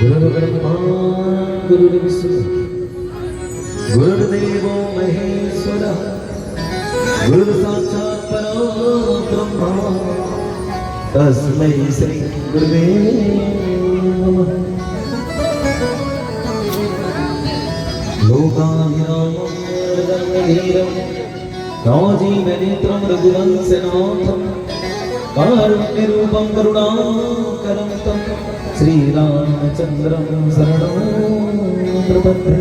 गुरुर्ब्रह्मा गुरुर्विष्णु गुरुर्देवो महेश्वरः गुरुर्साक्षात् परब्रह्म तस्मै श्री गुरुवे नमः। लोकाभिरामं जगदीरं राजीवनेत्रं रघुवंशनाथं कारुण्यरूपं करुणाकरं तं श्रीरामचन्द्रं शरणं प्रपद्ये।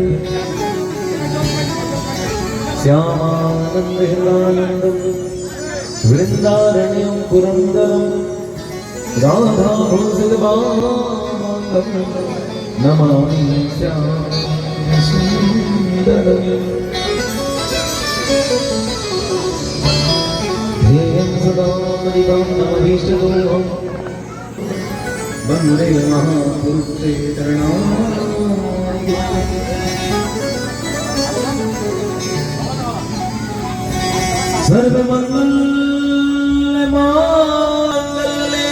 श्यामानन्दहृदानन्दं वृन्दारण्यं पुरन्दरं राधाभोजगवामङ्गं नमामि श्यामसुन्दरम्। ध्येयं सदा मदिवामभीष्टदोहं वन्दे महापुरुषे चरणाम्बुजे। सर्वमङ्गलमाङ्गल्ये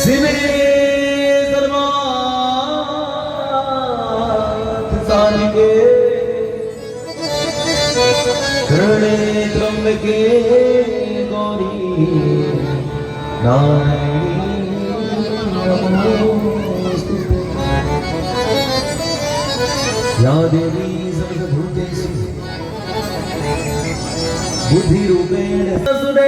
शिवे सर्वार्थसाधिके शरणे त्र्यम्बके गौरी नारायणी नमोस्तुते। या देवी सर्वभूतेषु बुद्धिरूपेण संस्थिता।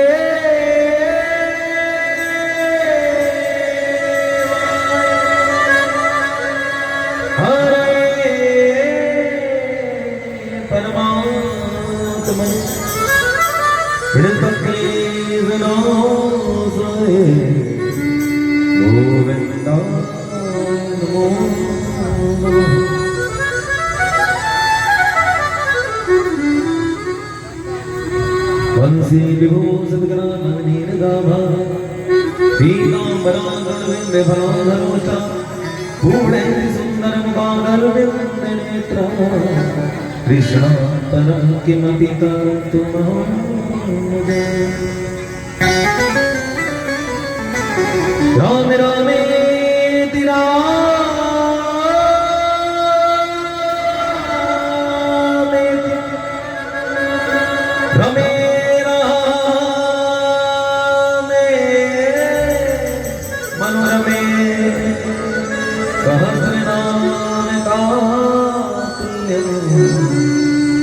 हरे परमात्मने हृदयक्लेशनाशाय गोविन्दाय नमो नमः। वंशी विभूषितगणाननीरदाभा पीताम्बराधरविन्दभाधरोष्टा पूर्णैः सुन्दरमुखाधरविन्दनेत्रा कृष्णात्परं किमपि कर्तुमहं राम रामेति रामेति रमे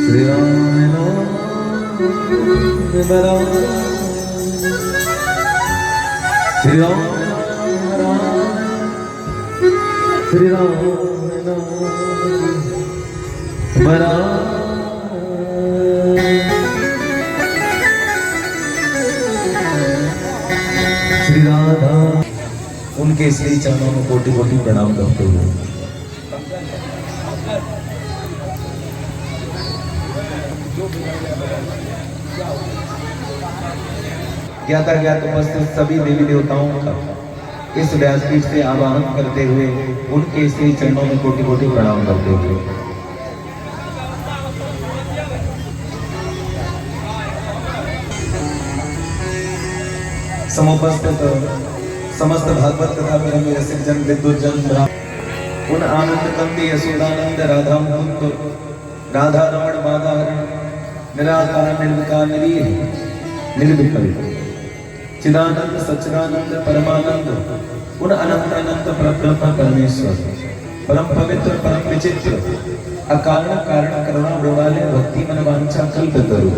श्री राम नाम श्री राम श्री राम श्री राधा उनके श्री चरणों में कोटि कोटि प्रणाम करते हुए ज्ञाता ज्ञात उपस्थित सभी देवी देवताओं का इस व्यासपीठ से आवाहन करते हुए उनके श्री चरणों में कोटि कोटि प्रणाम करते हुए समुपस्थित समस्त भागवत कथा परम रसिक जन विद्युत जन उन आनंद कंदी यशोदानंद राधा मुकुंद राधा रमण माधा हरण निराकार निर्विकार निरीह निर्विकल चिदानंद सच्चिदानंद परमानंद उन अनंत अनंत परब्रह्म परमेश्वर परम पवित्र परम विचित्र अकारण कारण करुणा वाले भक्ति मन वांछा कल्पतरु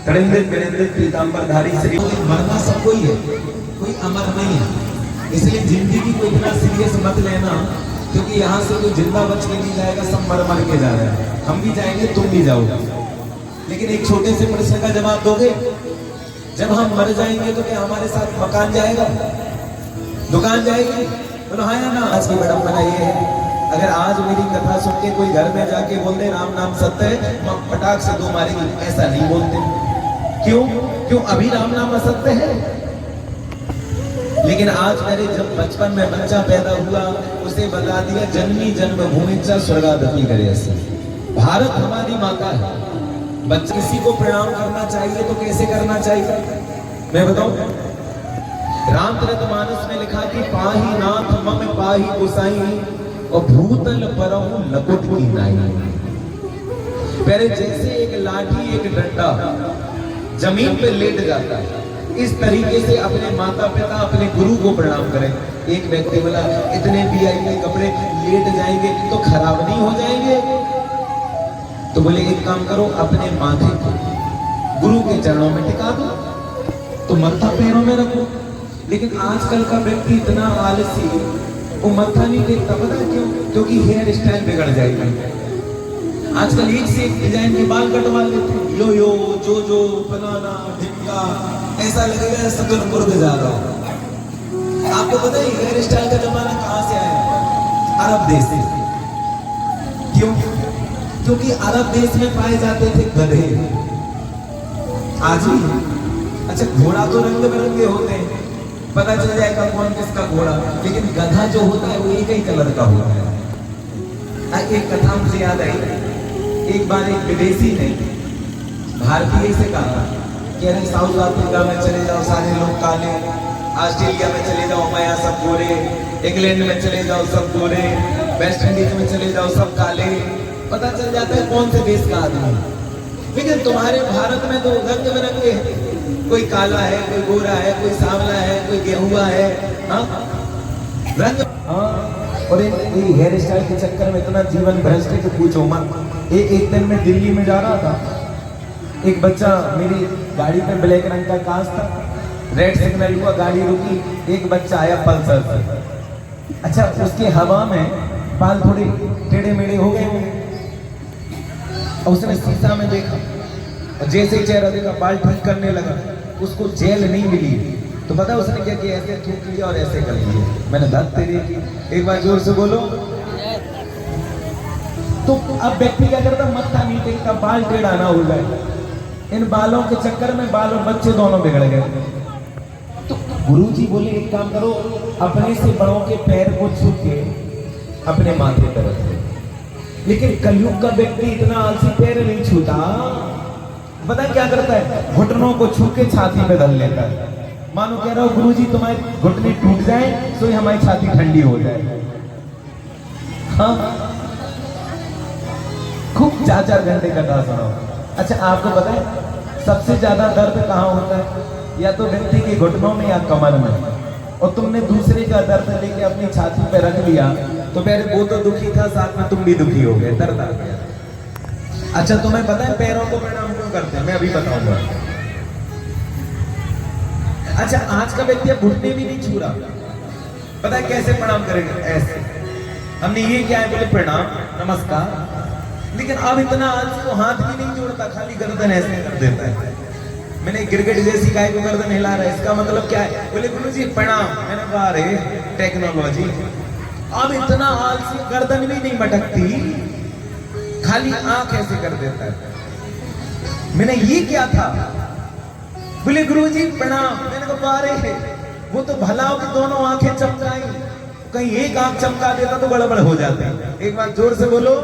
तड़िंदित बिरिंदित पीतांबरधारी श्री। मरना सबको ही है, कोई अमर नहीं है, इसलिए जिंदगी को इतना सीरियस मत लेना, क्योंकि यहाँ से तो जिंदा बच के नहीं जाएगा, सब मर मर के जा रहे हैं। हम भी जाएंगे, तुम भी जाओगे, लेकिन एक छोटे से प्रश्न का जवाब दोगे, जब हम मर जाएंगे तो क्या हमारे साथ मकान जाएगा, दुकान जाएगी? बोलो हाँ या ना। आज की विडंबना ये है, अगर आज मेरी कथा सुन के कोई घर में जाके बोल दे राम नाम सत्य है, हम पटाख से दो मारेंगे, ऐसा नहीं बोलते। क्यों? क्यों? अभी राम नाम असत्य है। लेकिन आज मेरे जब बचपन में बच्चा पैदा हुआ, उसे बता दिया जन्मी जन्मभूमि च स्वर्गादपि करेयसि। भारत हमारी माता है। किसी को प्रणाम करना चाहिए तो कैसे करना चाहिए मैं बताऊं? रामचरितमानस में लिखा कि पाही नाथ मम पाही गोसाई और भूतल परहु लकुट की नाई। पहले जैसे एक लाठी एक डंडा जमीन पे लेट जाता है, इस तरीके से अपने माता पिता अपने गुरु को प्रणाम करें। एक व्यक्ति बोला इतने वीआईपी कपड़े लेट जाएंगे तो खराब नहीं हो जाएंगे? तो बोले एक काम करो, अपने माथे को गुरु के चरणों में टिका दो, तो मत्था पैरों में रखो। लेकिन आजकल का व्यक्ति इतना आलसी, वो मत्था नहीं टेकता। पता है क्यों? क्योंकि हेयर स्टाइल बिगड़ जाएगी। आजकल एक से एक डिजाइन के बाल कटवा लेते हैं, यो यो जो जो बनाना ढिमका, ऐसा लगेगा सतुरपुर में जा रहा हो। आपको पता है हेयर स्टाइल का जमाना कहां से आया? अरब देश से। क्यों? क्योंकि अरब देश में पाए जाते थे गधे। आज भी अच्छा, घोड़ा तो रंग बिरंगे होते हैं, पता चल जाएगा कौन किसका घोड़ा, लेकिन गधा जो होता है वो एक ही कलर का होता है। एक कथा मुझे याद आई। एक बार एक विदेशी ने भारतीय से कहा कि अरे साउथ अफ्रीका में चले जाओ सारे लोग काले, ऑस्ट्रेलिया में चले जाओ मैं सब गोरे, इंग्लैंड में चले जाओ सब गोरे, वेस्ट इंडीज में चले जाओ सब काले। पता चल जाता है कौन से देश का आदमी। लेकिन तुम्हारे भारत में तो रंग बिरंगे हैं, कोई काला है, कोई गोरा है, कोई सांवला है, कोई गेहुआ है। हाँ रंग, हाँ। और हेयर स्टाइल के चक्कर में इतना जीवन भ्रष्ट है कि पूछो मत। एक दिन मैं दिल्ली में जा रहा था, एक बच्चा, मेरी गाड़ी पे ब्लैक रंग का कांच था, रेड सिग्नल हुआ, गाड़ी रुकी, एक बच्चा आया पल्सर से। अच्छा, उसके हवा में बाल थोड़े टेढ़े मेढ़े हो गए होंगे, और उसने शीशा में देखा और जैसे ही चेहरा देखा बाल ठीक करने लगा। उसको जेल नहीं मिली, तो पता उसने क्या किया? ऐसे थूक लिया और ऐसे कर लिया। मैंने धत तेरी की, एक बार जोर से बोलो। तो अब व्यक्ति क्या करता? मत्था नहीं टेकता, बाल टेढ़ा ना हो जाए। इन बालों के चक्कर में बाल और बच्चे दोनों बिगड़ गए। तो गुरुजी बोले एक काम करो, अपने से बड़ों के पैर को छू के अपने माथे पर रखो। लेकिन कलयुग का व्यक्ति इतना आलसी, पैर नहीं छूता। पता क्या करता है? घुटनों को छू के छाती पे धर लेता है। मानो कह रहा हो गुरुजी तुम्हारे घुटने टूट जाए तो ही हमारी छाती ठंडी हो जाए। हाँ, खूब 4-4 घंटे कथा सुनाओ। अच्छा, आपको पता है सबसे ज्यादा दर्द कहाँ होता है? या तो व्यक्ति के घुटनों में या कमर में। और तुमने दूसरे का दर्द लेके अपनी छाती पे रख लिया, तो पहले वो तो दुखी था, साथ में तुम भी दुखी हो गए, दर्द आ गया। अच्छा, तुम्हें पता है पैरों को प्रणाम क्यों करते हैं? मैं अभी बताऊंगा। अच्छा, आज का व्यक्ति घुटने भी नहीं छू रहा। पता है कैसे प्रणाम करेगा? ऐसे। हमने ये क्या है? बोले प्रणाम नमस्कार। लेकिन अब इतना आज को हाथ भी नहीं जोड़ता, खाली गर्दन ऐसे कर देता है। मैंने गिरगिट जैसी गाय को गर्दन हिला रहा है, इसका मतलब क्या है? बोले गुरुजी प्रणाम। मैंने कहा अरे टेक्नोलॉजी। अब इतना आलसी, गर्दन भी नहीं मटकती, खाली आंख ऐसे कर देता है। मैंने ये क्या था? बोले गुरुजी प्रणाम। मैंने कहा अरे वो तो भला हो कि दोनों आंखें चमकाई, कहीं एक आंख चमका देता तो गड़बड़ हो जाती। एक बार जोर से बोलो।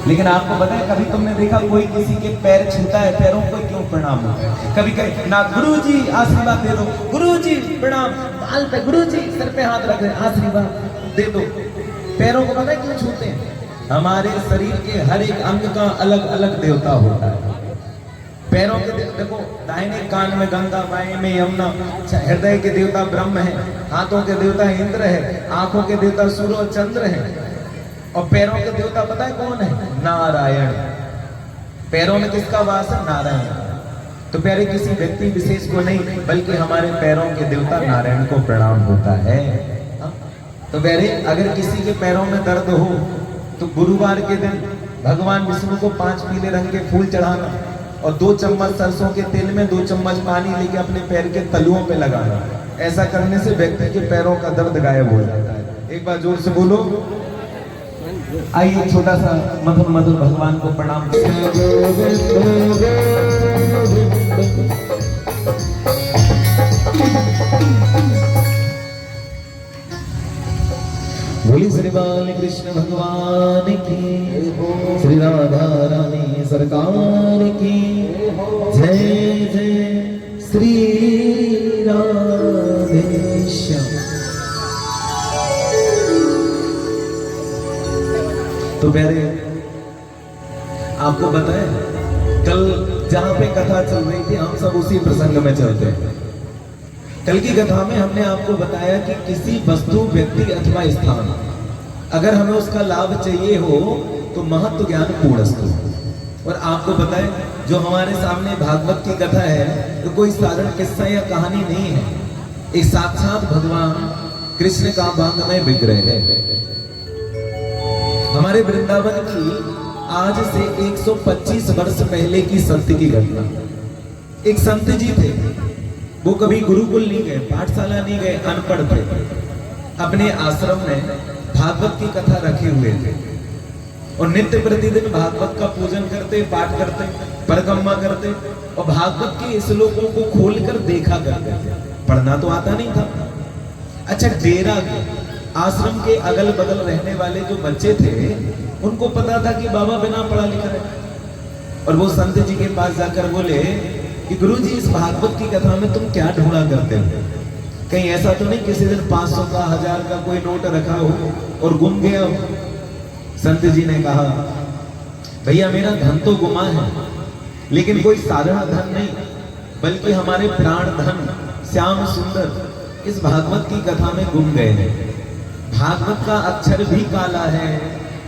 लेकिन आपको पता है कभी तुमने देखा कोई किसी के पैर छूता है? पैरों को क्यों प्रणाम होता है? कभी कभी ना गुरुजी आशीर्वाद दे दो, गुरुजी प्रणाम, बाल पे गुरुजी, सर पे हाथ रख दे, आशीर्वाद दे दो। पैरों को पता है क्यों छूते हैं? हमारे शरीर के हर एक अंग का अलग अलग देवता होता है। पैरों के देखो, दाहिने कान में गंगा, बाएं में यमुना। हृदय के देवता ब्रह्म है, हाथों के देवता इंद्र है, आंखों के देवता सूर्य और चंद्र है, और पैरों के देवता पता है कौन है? नारायण। पैरों में किसका वास है? नारायण। तो प्यारे किसी व्यक्ति विशेष को नहीं, बल्कि हमारे पैरों के देवता नारायण को प्रणाम होता है। तो प्यारे अगर किसी के पैरों में दर्द हो तो गुरुवार के दिन भगवान विष्णु को 5 पीले रंग के फूल चढ़ाना और 2 चम्मच सरसों के तेल में 2 चम्मच पानी लेके अपने पैर के तलुओं पे लगाना। ऐसा करने से व्यक्ति के पैरों का दर्द गायब हो जाता है। एक बार जोर से बोलो। आइए छोटा सा मधुर मधुर भगवान को प्रणाम। बोली श्री बाल कृष्ण भगवान की, श्री राधा रानी सरकार की जय। जय श्री राम। तो प्यारे आपको बताएं, कल जहां पे कथा चल रही थी हम सब उसी प्रसंग में चलते हैं। कल की कथा में हमने आपको बताया कि किसी वस्तु, व्यक्ति अथवा स्थान अगर हमें उसका लाभ चाहिए हो तो महत्व ज्ञान पूर्णस्तु। और आपको बताएं, जो हमारे सामने भागवत की कथा है तो कोई साधारण किस्सा या कहानी नहीं है, एक साक्षात भगवान कृष्ण का बांधमय विग्रह है। हमारे वृंदावन की आज से 125 वर्ष पहले की सत्य की घटना। एक संत जी थे, वो कभी गुरुकुल नहीं गए, पाठशाला नहीं गए, अनपढ़ थे। अपने आश्रम में भागवत की कथा रखे हुए थे और नित्य प्रतिदिन भागवत का पूजन करते, पाठ करते, परिक्रमा करते और भागवत के श्लोकों को खोलकर देखा करते थे। पढ़ना तो आता नहीं था। अच्छा, डेरा के आश्रम के अगल बगल रहने वाले जो बच्चे थे उनको पता था कि बाबा बिना पढ़ा लिखा है, और वो संत जी के पास जाकर बोले कि गुरुजी, इस भागवत की कथा में तुम क्या ढूंढा करते हो? कहीं ऐसा तो नहीं किसी दिन 500 का, 1000 का कोई नोट रखा हो और गुम गया हो? संत जी ने कहा, भैया मेरा धन तो गुमा है, लेकिन कोई साधारण धन नहीं, बल्कि हमारे प्राण धन श्याम सुंदर इस भागवत की कथा में गुम गए हैं। भागवत का अक्षर भी काला है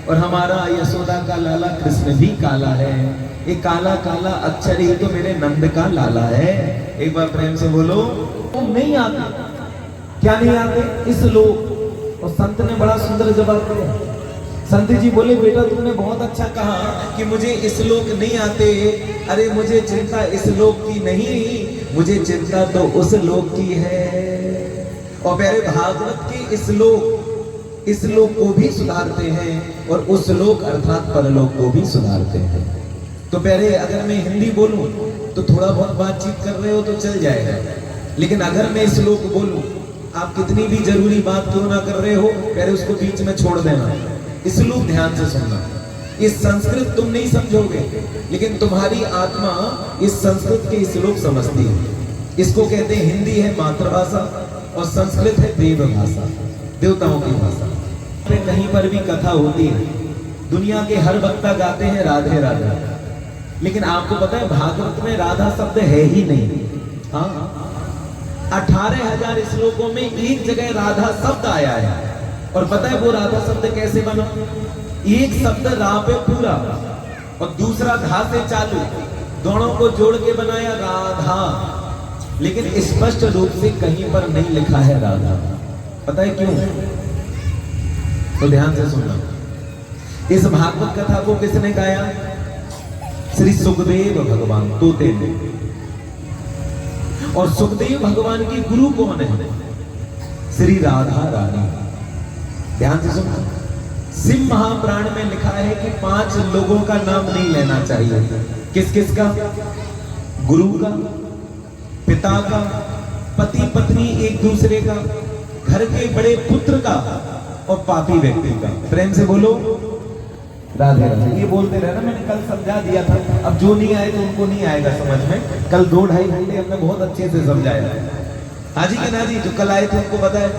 और हमारा यशोदा का लाला कृष्ण भी काला है। ये काला काला अक्षर ही तो मेरे नंद का लाला है। एक बार प्रेम से बोलो, तुम नहीं आते। क्या नहीं आते? इस लोक। और संत ने बड़ा सुंदर जवाब दिया। संत जी बोले, बेटा तुमने बहुत अच्छा कहा कि मुझे इस लोक नहीं आते। अरे मुझे चिंता इस लोक की नहीं, मुझे चिंता तो उस लोक की है। और प्यारे भागवत के इस लोक को भी सुधारते हैं और उस लोक अर्थात परलोक को भी सुधारते हैं। तो प्यारे, अगर मैं हिंदी बोलूं तो थोड़ा बहुत बातचीत कर रहे हो तो चल जाएगा, लेकिन अगर मैं इस लोक बोलूं, आप कितनी भी जरूरी बात क्यों ना कर रहे हो, प्यारे उसको बीच में छोड़ देना। इस लोक ध्यान से सुनना। इस संस्कृत तुम नहीं समझोगे, लेकिन तुम्हारी आत्मा इस संस्कृत के इस लोक समझती है। इसको कहते हैं, हिंदी है मातृभाषा और संस्कृत है देव भाषा, देवताओं की भाषा। कहीं पर भी कथा होती है, दुनिया के हर वक्ता गाते हैं राधे राधे, लेकिन आपको पता है भागवत में राधा शब्द है ही नहीं। हाँ, 18,000 श्लोकों में एक जगह राधा शब्द आया है। और पता है वो राधा शब्द कैसे बना? एक शब्द रा पे पूरा और दूसरा धा से चालू, दोनों को जोड़ के बनाया राधा, लेकिन स्पष्ट रूप से कहीं पर नहीं लिखा है राधा। पता है क्यों? तो ध्यान से सुनना। इस भागवत कथा को किसने गाया? श्री सुखदेव भगवान, तोते ने। और सुखदेव भगवान की गुरु कौन है? श्री राधा रानी। ध्यान से सुनना। शिव महापुराण में लिखा है कि 5 लोगों का नाम नहीं लेना चाहिए। किस किस का? गुरु का, पिता का, पति पत्नी एक दूसरे का, घर के बड़े पुत्र का और पापी व्यक्ति का। प्रेम से बोलो राधे राधे। ये बोलते रहना, मैंने कल समझा दिया था। अब जो नहीं आए तो उनको नहीं आएगा समझ में। कल 2-2.5 घंटे हमने बहुत अच्छे से समझाया। हाजी के नाजी जो कल आए थे उनको बताया।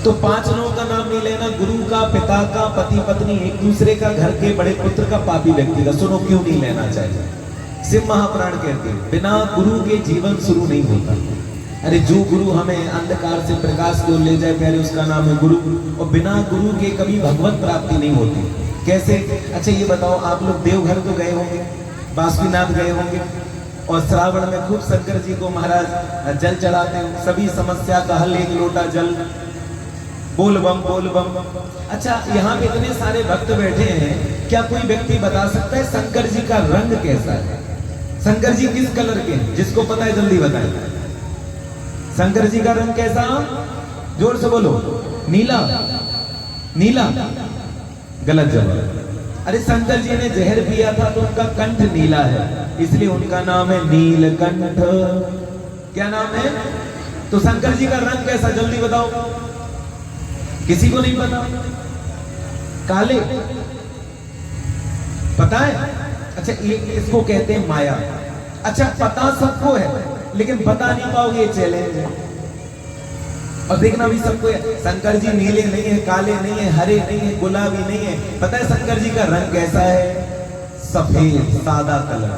तो 5 लोगों का नाम नहीं लेना, गुरु का, पिता का, पति पत्नी एक दूसरे का, घर के बड़े पुत्र का, पापी व्यक्ति का। सुनो क्यों नहीं लेना चाहिए? शिव महापुराण कहते हैं, बिना गुरु के जीवन शुरू नहीं होता। अरे जो गुरु हमें अंधकार से प्रकाश की ओर ले जाए, प्यारे उसका नाम है गुरु। और बिना गुरु के कभी भगवत प्राप्ति नहीं होती। कैसे? अच्छा ये बताओ, आप लोग देवघर तो गए होंगे, बासुकीनाथ गए होंगे, और श्रावण में खूब शंकर जी को महाराज जल चढ़ाते हैं। सभी समस्या का हल 1 लोटा जल, बोल बम बोल बम। अच्छा, यहाँ पे इतने सारे भक्त बैठे हैं, क्या कोई व्यक्ति बता सकता है शंकर जी का रंग कैसा है? शंकर जी किस कलर के हैं? जिसको पता है जल्दी बताएं। शंकर जी का रंग कैसा? जोर से बोलो। नीला। नीला गलत जवाब। अरे शंकर जी ने जहर पिया था तो उनका कंठ नीला है, इसलिए उनका नाम है नीलकंठ। क्या नाम है? तो शंकर जी का रंग कैसा? जल्दी बताओ। किसी को नहीं पता? काले। पता है? अच्छा, इसको कहते हैं माया। अच्छा, पता सबको है लेकिन बता नहीं पाओगे, ये चैलेंज है। और देखना भी सबको, शंकर जी नीले नहीं है, काले नहीं है, हरे नहीं है, गुलाबी नहीं है। पता है शंकर जी का रंग कैसा है? सफेद सादा कलर।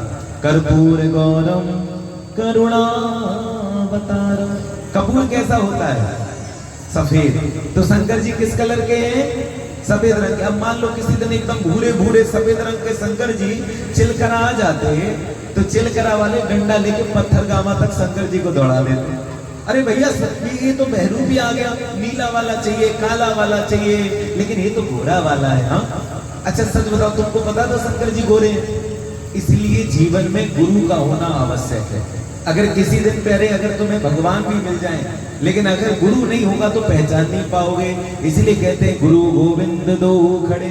कर्पूर गौरम करुणावतारम। कपूर कैसा होता है? सफेद। तो शंकर जी किस कलर के हैं? सफेद रंग के। अब मान लो किसी दिन एकदम भूरे भूरे सफेद रंग के शंकर जी चिलकरा आ जाते, तो चिलकरा वाले डंडा लेके पत्थरगामा तक शंकर जी को दौड़ा देते। अरे भैया ये तो बहरू भी आ गया, नीला वाला चाहिए, काला वाला चाहिए, लेकिन ये तो गोरा वाला है। हाँ अच्छा सच बताओ, तुमको पता था शंकर जी गोरे हैं? इसलिए जीवन में गुरु का होना आवश्यक है। अगर किसी दिन पहले अगर तुम्हें भगवान भी मिल जाए, लेकिन अगर गुरु नहीं होगा तो पहचान नहीं पाओगे। इसलिए कहते हैं गुरु गोविंद दो खड़े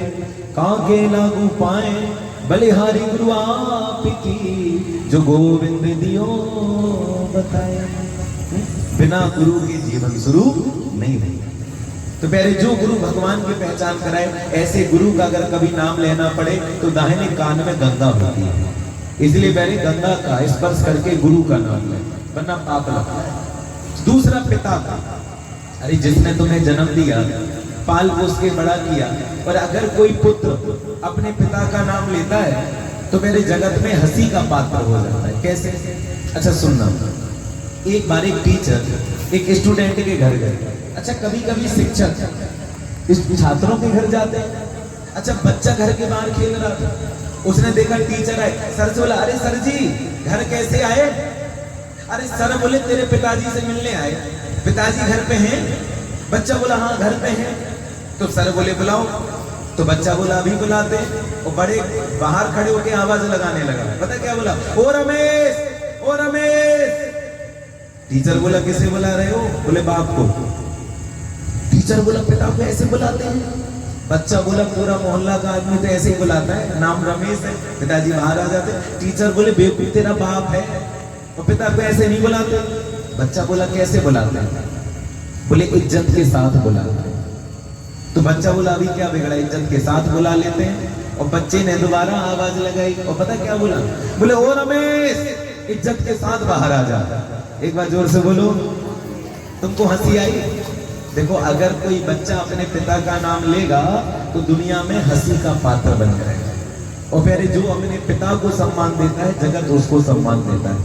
काके लागू पाए, बलिहारी गुरु आप की जो गोविंद दियो बताए। बिना गुरु के जीवन शुरू नहीं नहीं। तो पहले जो गुरु भगवान की पहचान कराए, ऐसे गुरु का अगर कभी नाम लेना पड़े तो दाहिने कान में गंगा होती है, इसलिए पहले गंगा का स्पर्श करके गुरु का नाम ले, वरना पाप लगता है। दूसरा पिता का। अरे जिसने तुम्हें जन्म दिया, पाल पोस के बड़ा किया, और अगर कोई पुत्र अपने पिता का नाम लेता है तो मेरे जगत में हंसी का पात्र हो जाता है। कैसे? अच्छा सुनना, एक बार एक टीचर एक स्टूडेंट के घर गए। अच्छा कभी कभी शिक्षक इस छात्रों के घर जाते हैं। अच्छा बच्चा घर के बाहर खेल रहा था, उसने देखा टीचर आए, सर से बोला अरे सर जी घर कैसे आए? अरे सर बोले तेरे पिताजी से मिलने आए। पिताजी घर पे हैं? बच्चा बोला हाँ घर पे हैं। तो सर बोले बुलाओ। तो बच्चा बोला अभी बुलाते। और बड़े बाहर खड़े होकर आवाज लगाने लगा। पता क्या बोला? ओ रमेश, ओ रमेश। टीचर बोला किसे बुला रहे हो? बोले बाप को। टीचर बोला पिता को ऐसे बुलाते हैं? बच्चा बोला पूरा मोहल्ला का आदमी तो ऐसे ही बुलाता है, नाम रमेश है। पिताजी बाहर आ जाते। टीचर बोले बेवकूफ तेरा बाप है, और पिता को ऐसे नहीं बुलाते। बच्चा बोला कैसे बुलाते हैं? बोले इज्जत के साथ बुलाते हैं। तो बच्चा बोला अभी क्या बिगड़ा, इज्जत के साथ बुला लेते हैं। और बच्चे ने दोबारा आवाज लगाई, और पता क्या बोला? बोले ओ रमेश इज्जत के साथ बाहर आ जा। एक बार जोर से बोलो। तुमको हंसी आई? देखो अगर कोई बच्चा अपने पिता का नाम लेगा तो दुनिया में हंसी का पात्र बन जाएगा, और फिर जो अपने पिता को सम्मान देता है जगत उसको सम्मान देता है।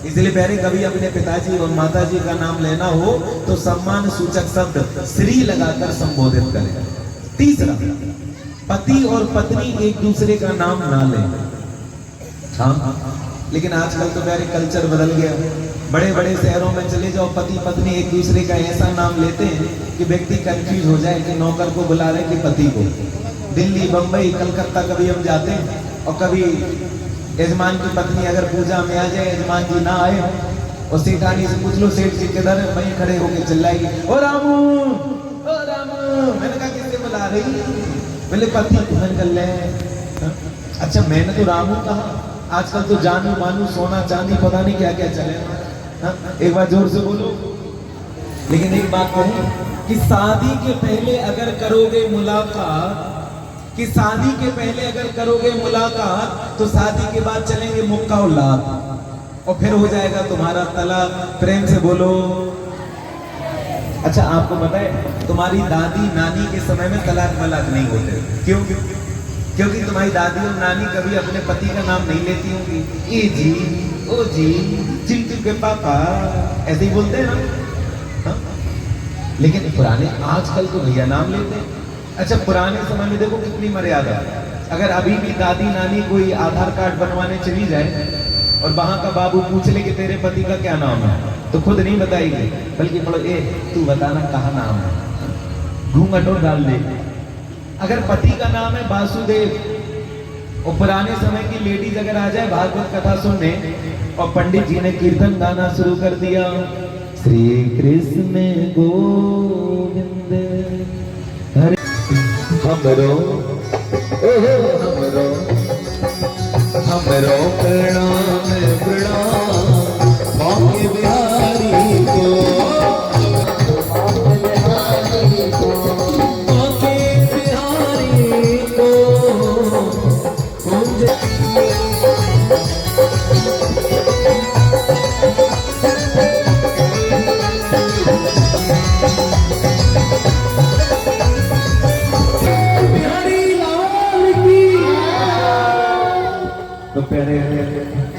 इसलिए पहले कभी अपने पिताजी और माताजी का नाम लेना हो तो सम्मान सूचक शब्द श्री लगाकर संबोधित करें। तीसरा, पति और पत्नी एक दूसरे का नाम ना लें। हाँ लेकिन आजकल तो मेरे कल्चर बदल गया। बड़े बड़े शहरों में चले जाओ, पति पत्नी एक दूसरे का ऐसा नाम लेते हैं कि व्यक्ति कंफ्यूज हो जाए कि नौकर को बुला रहे कि पति को। दिल्ली, बंबई, कलकत्ता कभी हम जाते हैं, और कभी यजमान की पत्नी अगर पूजा में आ जाए, यजमान जी ना आए और सेठानी से पूछ लो सेठ जी किधर है, वहीं खड़े होके चिल्लाएगी ओ रामू, ओ रामू। मैंने कहा किससे बुला रही? बोले पति को। मैंने कर ले। अच्छा मैंने तो रामू कहा, आजकल तो जानू मानू सोना चांदी पता नहीं क्या क्या चले। हाँ? एक बार जोर से बोलो। लेकिन एक बात कहूं कि शादी के पहले अगर करोगे मुलाकात, कि शादी के पहले अगर करोगे मुलाकात तो शादी के बाद चलेंगे मुक्का और लात, और फिर हो जाएगा तुम्हारा तलाक। प्रेम से बोलो। अच्छा आपको पता है तुम्हारी दादी नानी के समय में तलाक वलाक नहीं होते। क्यों? क्योंकि तुम्हारी दादी और नानी कभी अपने पति का नाम नहीं लेती होंगी। ए जी, ओ जी, चिंटू के पापा, ऐसे ही बोलते हैं ना। हाँ? लेकिन पुराने, आजकल तो भैया नाम लेते हैं। अच्छा पुराने समय में देखो कितनी मर्यादा। अगर अभी भी दादी नानी कोई आधार कार्ड बनवाने चली जाए और वहां का बाबू पूछ ले कि तेरे पति का क्या नाम है, तो खुद नहीं बताएगी, बल्कि बोलो ए तू बताना कहा नाम है, घूंघटो डाल दे। अगर पति का नाम है वासुदेव, और पुराने समय की लेडीज अगर आ जाए भागवत कथा सुनने और पंडित जी ने कीर्तन गाना शुरू कर दिया, श्री कृष्ण गोविंद हरे, हमरो हमरो प्रणाम प्रणाम बांके बिहारी को, बांके बिहारी को कुंज हरे